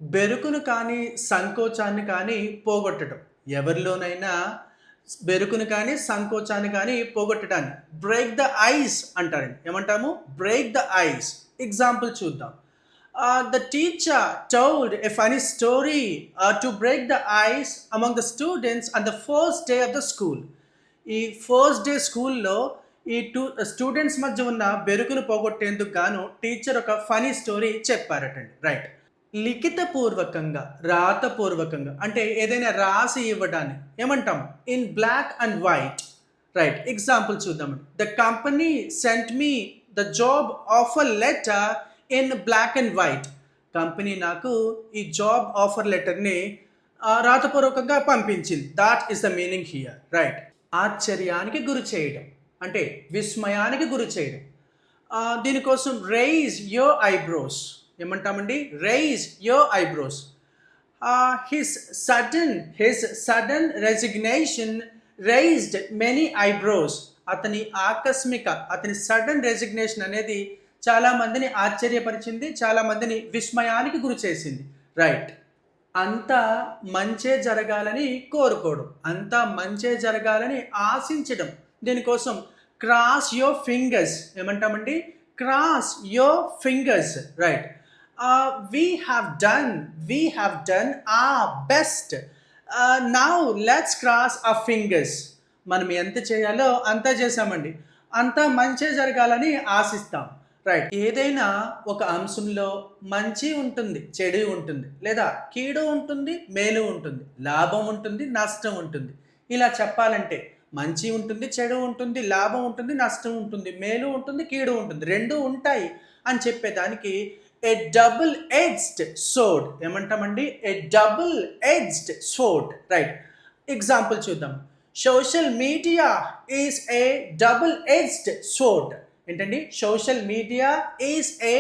బెరుకును కానీ, సంకోచాన్ని కానీ పోగొట్టటం. ఎవరిలోనైనా బెరుకును కానీ, సంకోచాన్ని కానీ పోగొట్టడాన్ని బ్రేక్ ద ఐస్ అంటారండి. ఏమంటాము? Break the ice. ఎగ్జాంపుల్ చూద్దాం. The teacher told a funny story to break the ice among the students on the first day of the school. ఈ first day స్కూల్లో ఈ స్టూడెంట్స్ మధ్య ఉన్న బెరుకును పోగొట్టేందుకు గాను టీచర్ ఒక ఫనీ స్టోరీ చెప్పారటండి. రైట్. లిఖితపూర్వకంగా, రాతపూర్వకంగా అంటే ఏదైనా రాసి ఇవ్వడాన్ని ఏమంటాము? In black and white. Right. Example చూద్దామండి. The company sent me the job offer letter in black and white. Company నాకు ఈ జాబ్ ఆఫర్ లెటర్ని రాతపూర్వకంగా పంపించింది. That is the meaning here. Right. ఆశ్చర్యానికి గురి చేయడం అంటే విస్మయానికి గురి చేయడం. దీనికోసం రైజ్ యోర్ ఐబ్రోస్ ఏమంటామండి? Raise your eyebrows. His sudden resignation raised many eyebrows. అతని సడన్ రెసిగ్నేషన్ అనేది చాలామందిని ఆశ్చర్యపరిచింది, చాలామందిని విస్మయానికి గురి చేసింది. రైట్. అంతా మంచే జరగాలని కోరుకోవడం, అంతా మంచే జరగాలని ఆశించడం. దీనికోసం క్రాస్ యోర్ ఫింగర్స్ ఏమంటామండి? Cross your fingers. Right. we have done our best. Now let's cross our fingers. మనం ఎంత చేయాలో అంతా చేసామండి. అంతా మంచే జరగాలని ఆశిస్తాం. రైట్. ఏదైనా ఒక అంశంలో మంచి ఉంటుంది, చెడు ఉంటుంది, లేదా కీడు ఉంటుంది, మేలు ఉంటుంది, లాభం ఉంటుంది, నష్టం ఉంటుంది. ఇలా చెప్పాలంటే మంచి ఉంటుంది, చెడు ఉంటుంది, లాభం ఉంటుంది, నష్టం ఉంటుంది, మేలు ఉంటుంది, కీడు ఉంటుంది, రెండు ఉంటాయి అని చెప్పేదానికి ఏ డబుల్ ఎడ్జ్డ్ సోర్డ్ ఏమంటామండి? A double edged sword. Right. Example చూద్దాం. Social media is a double edged sword. ఏంటండి? Social media is a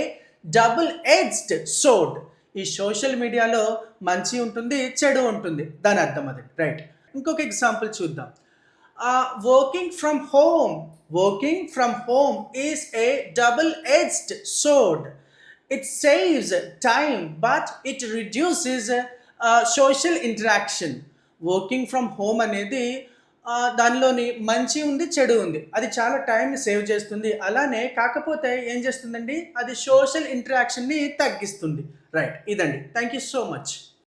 double edged sword. ఈ సోషల్ మీడియాలో మంచి ఉంటుంది, చెడు ఉంటుంది, దాని అర్థం అది. రైట్. ఇంకొక ఎగ్జాంపుల్ చూద్దాం. Working from home is a double edged sword. It saves time, but it reduces social interaction. Working from home అనేది దానిలోని మంచి ఉంది, చెడు ఉంది. అది చాలా టైంని సేవ్ చేస్తుంది. అలానే కాకపోతే ఏం చేస్తుందండి? అది సోషల్ ఇంటరాక్షన్ని తగ్గిస్తుంది. రైట్. ఇదండి. Thank you so much.